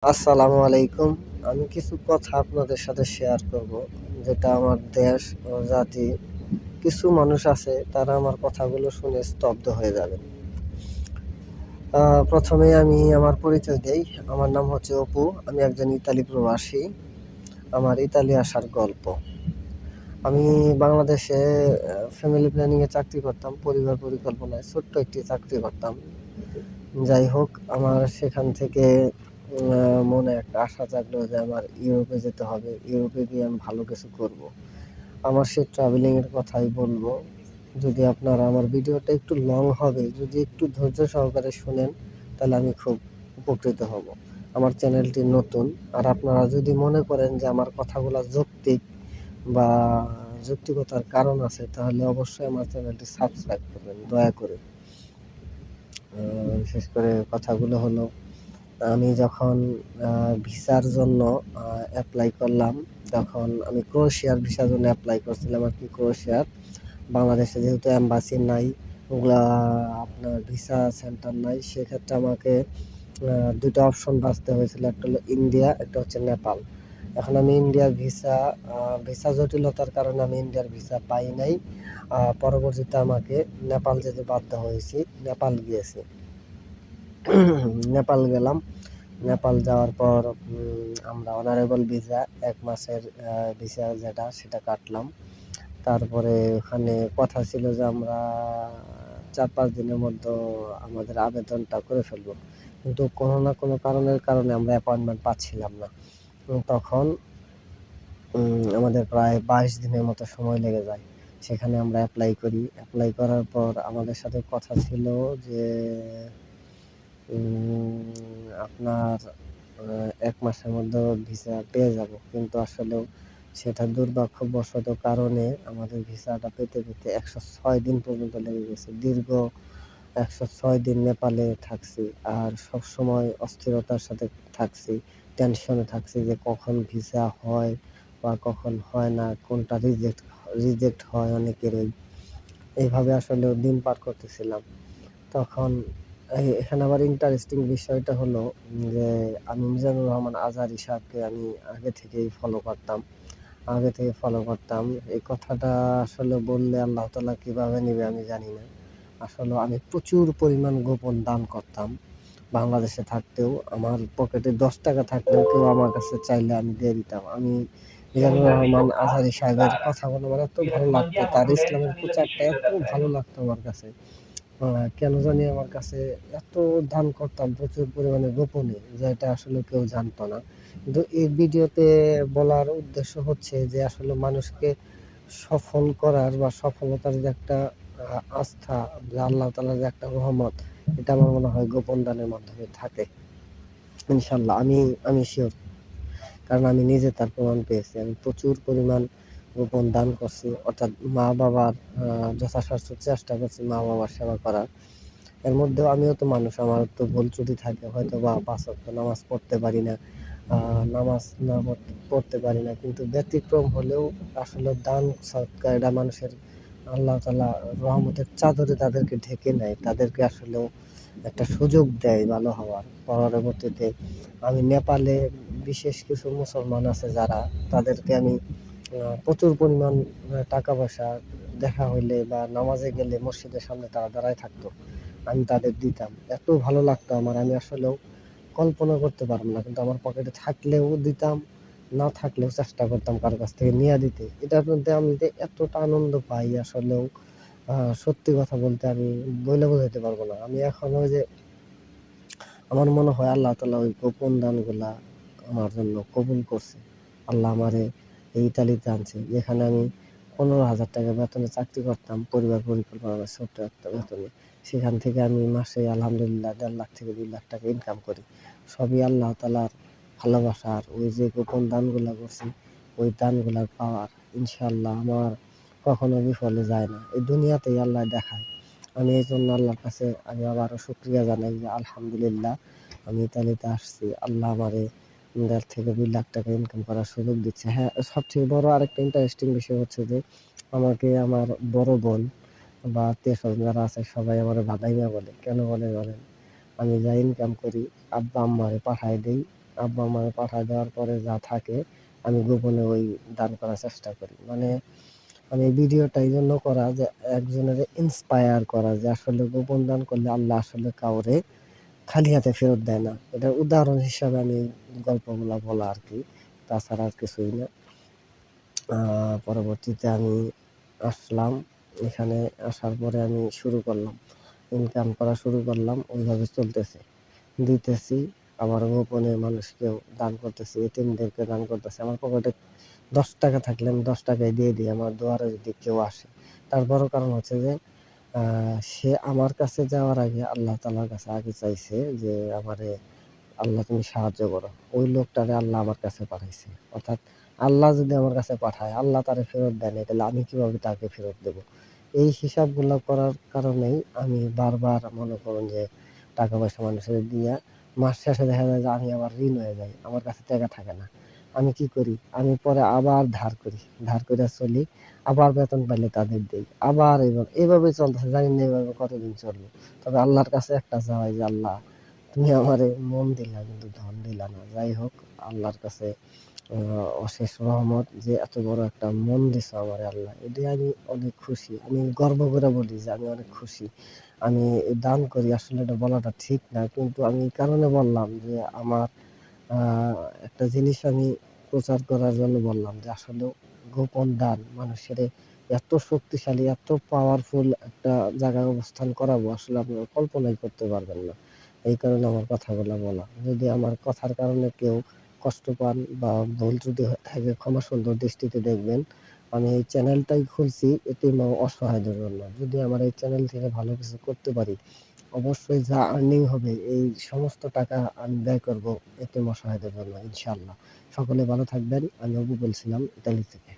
আসসালামু আলাইকুম। আমি কিছু কথা আপনাদের সাথে শেয়ার করব, যেটা আমার দেশ ও জাতি কিছু মানুষ আছে তারা আমার কথাগুলো শুনে স্তব্ধ হয়ে যাবেন। প্রথমেই আমি আমার পরিচয় দেই। আমার নাম হচ্ছে অপু। আমি একজন ইতালি প্রবাসী। আমার ইতালি আসার গল্প। আমি বাংলাদেশে ফ্যামিলি প্ল্যানিং এ চাকরি করতাম। পরিবার পরিকল্পনায় ছোট্ট একটি চাকরি করতাম। যাই হোক, আমার সেখান থেকে মনে একটা আশা জাগলো যে আমার ইউরোপে যেতে হবে। ইউরোপে গিয়ে আমি ভালো কিছু করব। আমার সেই ট্রাভেলিং এর কথাই বলবো। যদি আপনারা আমার ভিডিওটা একটু লং হবে, যদি একটু ধৈর্য সহকারে শোনেন, তাহলে আমি খুব উপকৃত হব। আমার চ্যানেলটি নতুন, আর আপনারা যদি মনে করেন যে আমার কথাগুলা যৌক্তিক বা যৌক্তিকতার কারণ আছে, তাহলে অবশ্যই আমার চ্যানেলটি সাবস্ক্রাইব করবেন দয়া করে। বিশেষ করে কথাগুলো হলো, আমি যখন ভিসার জন্য অ্যাপ্লাই করলাম, তখন আমি ক্রোয়েশিয়ার ভিসার জন্য অ্যাপ্লাই করছিলাম আর কি। ক্রোয়েশিয়ার, বাংলাদেশে যেহেতু এম্বাসি নাই, ওগুলা আপনার ভিসা সেন্টার নাই, সেক্ষেত্রে আমাকে দুটো অপশন বাছতে হয়েছিল। একটা হলো ইন্ডিয়া, একটা হচ্ছে নেপাল। এখন আমি ইন্ডিয়ার ভিসা জটিলতার কারণে আমি ইন্ডিয়ার ভিসা পাই নাই। পরবর্তীতে আমাকে নেপাল যেতে বাধ্য হয়েছি। নেপাল গিয়েছি। নেপাল গেলাম। নেপাল যাওয়ার পর আমরা অনারেবল ভিসা ১ মাসের ভিসা যেটা, সেটা কাটলাম। তারপরে ওখানে কথা ছিল যে আমরা ৪-৫ দিনের মধ্যে আমাদের আবেদনটা করে ফেলবো। কিন্তু কোনো না কোনো কারণে আমরা অ্যাপয়েন্টমেন্ট পাচ্ছিলাম না। তখন আমাদের প্রায় ২২ দিনের মতো সময় লেগে যায়। সেখানে আমরা অ্যাপ্লাই করি। অ্যাপ্লাই করার পর আমাদের সাথে কথা ছিল যে আপনার ১ মাসের মধ্যে ভিসা পেয়ে যাব। কিন্তু আসলেও সেটা দুর্ভাগ্যবশত কারণে আমাদের ভিসাটা পেতে ১০৬ দিন পর্যন্ত লেগে গেছে। দীর্ঘ ১০৬ দিন নেপালে থাকছি। আর সবসময় অস্থিরতার সাথে থাকছি। টেনশনে থাকছি যে কখন ভিসা হয় বা কখন হয় না, কোনটা রিজেক্ট হয় অনেকেরই। এইভাবে আসলেও দিন পার করতেছিলাম। তখন এখানে আবার ইন্টারেস্টিং বিষয়টা হলো যে আমি মিজানুর রহমান আজহারী সাহেবকে আমি আগে থেকে ফলো করতাম। এই কথাটা আসলে বললে আল্লাহ তাআলা কিভাবে নিবে আমি জানি না। আসলে আমি প্রচুর পরিমাণ গোপন দান করতাম। বাংলাদেশে থাকতেও আমার পকেটে ৳১০ থাকলেও কেউ আমার কাছে চাইলে আমি দিয়ে দিতাম। আমি মিজানুর রহমান আজহারী সাহেবের কথাগুলো আমার এত ভালো লাগতো। তার ইসলামের প্রচারটা এত ভালো লাগতো আমার কাছে। কেন জানি আমার কাছে এত দান করতাম প্রচুর পরিমাণে গোপনে, যেটা আসলে কেউ জানতো না। কিন্তু এই ভিডিওতে বলার উদ্দেশ্য হচ্ছে যে আসলে মানুষকে সফল করার বা সফলতার যে একটা আস্থা, যে আল্লাহ তাআলার যে একটা রহমত, এটা আমার মনে হয় গোপন দানের মাধ্যমে থাকে। ইনশাআল্লাহ আমি সিউর। কারণ আমি নিজে তার প্রমাণ পেয়েছি। আমি প্রচুর পরিমাণ গোপন দান করছি। অর্থাৎ মা-বাবার যথাসাধ্য চেষ্টা করছি মা-বাবার সেবা করার। এর মধ্যেও আমিও তো মানুষ, আমার তো ভুল ত্রুটি থাকে। হয়তোবা ৫ ওয়াক্ত নামাজ পড়তে পারি না। নামাজ না পড়তে পারি না। কিন্তু ব্যতিক্রম হলেও আসলে দান সদকা এটা মানুষের আল্লাহ তাআলা রহমতের চাদরে তাদেরকে ঢেকে নেয়। তাদেরকে আসলেও একটা সুযোগ দেয় ভালো হওয়ার। পরবর্তীতে আমি নেপালে বিশেষ কিছু মুসলমান আছে যারা, তাদেরকে আমি প্রচুর পরিমাণ টাকা-পয়সা দেখা হইলে বা নামাজে গেলে মসজিদের সামনে তারা দাঁড়ায় থাকতো। আমি তাদের দিতাম। এত ভালো লাগতো আমার, আমি আসলেও কল্পনা করতে পারব না। কিন্তু আমার পকেটে থাকলেও দিতাম, না থাকলেও চেষ্টা করতাম কারো কাছ থেকে নিয়া দিতে। এটার মধ্যে আমি যে এতটা আনন্দ পাই আসলেও সত্যি কথা বলতে আমি বইলে বোঝাইতে পারব না। আমি এখন ওই যে আমার মনে হয় আল্লাহ তাআলা ওই গোপন দানগুলা আমার জন্য কবুল করছে। আল্লাহ আমারে এই ইতালিতে আনছে, যেখানে আমি ৳১৫,০০০ বেতনে চাকরি করতাম পরিবার পরিকল্পনার ছোট্ট একটা বেতনে। সেখান থেকে আমি মাসে আলহামদুলিল্লাহ ৳১.৫ লাখ থেকে ৳২ লাখ ইনকাম করি। সবই আল্লাহ তাআলার ভালোবাসার, ওই যে গোপন দানগুলা করছি, ওই দানগুলার পাওয়ার। ইনশাআল্লাহ আমার কখনো বিফলে যায় না। এই দুনিয়াতেই আল্লাহ দেখায়। আমি এইজন্য আল্লাহর কাছে আমি আবারও শুকরিয়া জানাই যে আলহামদুলিল্লাহ আমি ইতালিতে আসছি। আল্লাহ আমারে ৳১.৫ থেকে ৳২ লাখ ইনকাম করার সুযোগ দিচ্ছে। হ্যাঁ, সবচেয়ে বড় আরেকটা ইন্টারেস্টিং বিষয় হচ্ছে যে আমাকে আমার বড় বোন বা আত্মীয়স্বজন যারা আছে সবাই আমারে ভাদাইমা বলে। কেন বলে বলেন? আমি যা ইনকাম করি আব্বা আম্মারে পাঠায় দেই। আব্বা আম্মাকে পাঠায় দেওয়ার পরে যা থাকে আমি গোপনে ওই দান করার চেষ্টা করি। মানে আমি এই ভিডিওটা এই জন্য করা যে একজনের ইন্সপায়ার করা যে আসলে গোপন দান করলে আল্লাহ আসলে কাউরে খালি হাতে ফেরত দেয় না। এটার উদাহরণ হিসাবে আমি গল্পগুলা বলা আরকি। তাছাড়া আর কিছুই না। পরবর্তীতে আমি আসলাম। এখানে আসার পরে আমি শুরু করলাম। ইনকাম করা শুরু করলাম। ওইভাবে চলতেছে। দিতেছি, আবার গোপনে মানুষকেও দান করতেছি, এতিমদেরকে দান করতেছি। আমার পকেটে ৳১০ থাকলে আমি ৳১০ দিয়ে দিই আমার দুয়ারে যদি কেউ আসে। তার বড় কারণ হচ্ছে যে সে আমার কাছে যাওয়ার আগে আল্লাহ তাআলার কাছে আগে চাইছে যে আমারে আল্লাহ তুমি সাহায্য করো। ওই লোকটারে আল্লাহ আমার কাছে পাঠাইছে। অর্থাৎ আল্লাহ যদি আমার কাছে পাঠায়, আল্লাহ তারে ফেরত দেয় নাই, তাহলে আমি কিভাবে তাকে ফেরত দেব? এই হিসাবগুলা করার কারণেই আমি বারবার মনে করুন যে টাকা-পয়সা মানুষের দিয়া মাস শেষে দেখা যায় যে আমি আবার ঋণ হয়ে যাই। আমার কাছে টাকা থাকে না। আমি কি করি? আমি পরে আবার ধার করি। ধার কইরা চলি। আবার বেতন পাইলে তাদের দেই। আবার এভাবেই চলতেছে। জানি না এভাবে কতদিন চলবে। তবে আল্লাহর কাছে একটা চাওয়াই যে, "আল্লাহ তুমি আমারে মন দিলা কিন্তু ধন দিলা না।" যাই হোক আল্লাহর কাছে আ অশেষ রহমত যে এত বড় একটা মন দিছো আমারে আল্লাহ। এটাই আমি অনেক খুশি। আমি গর্ব করে বলি যে আমি অনেক খুশি। আমি দান করি আসলে এটা বলাটা ঠিক না। কিন্তু আমি এই কারণে বললাম যে আমার আ একটা জিনিস আমি প্রচার করার জন্য বললাম যে আসলেও গোপন দান মানুষের এত শক্তিশালী, এত পাওয়ারফুল একটা জায়গায় অবস্থান করাবো আসলে আপনারা কল্পনাই করতে পারবেন না। এই কারণে আমার কথাগুলা বলা। যদি আমার কথার কারণে কেউ কষ্ট পান বা ভুল ত্রুটি হয়ে থাকে ক্ষমা সুন্দর দৃষ্টিতে দেখবেন। আমি এই চ্যানেলটাই খুলছি এতিম ও অসহায়দের জন্য। যদি আমার এই চ্যানেল থেকে ভালো কিছু করতে পারি, অবশ্যই যা আর্নিং হবে এই সমস্ত টাকা আমি ব্যয় করব এতিম অসহায়দের জন্য ইনশাআল্লাহ। সকলে ভালো থাকবেন। আমি অপু বলছিলাম ইতালি থেকে।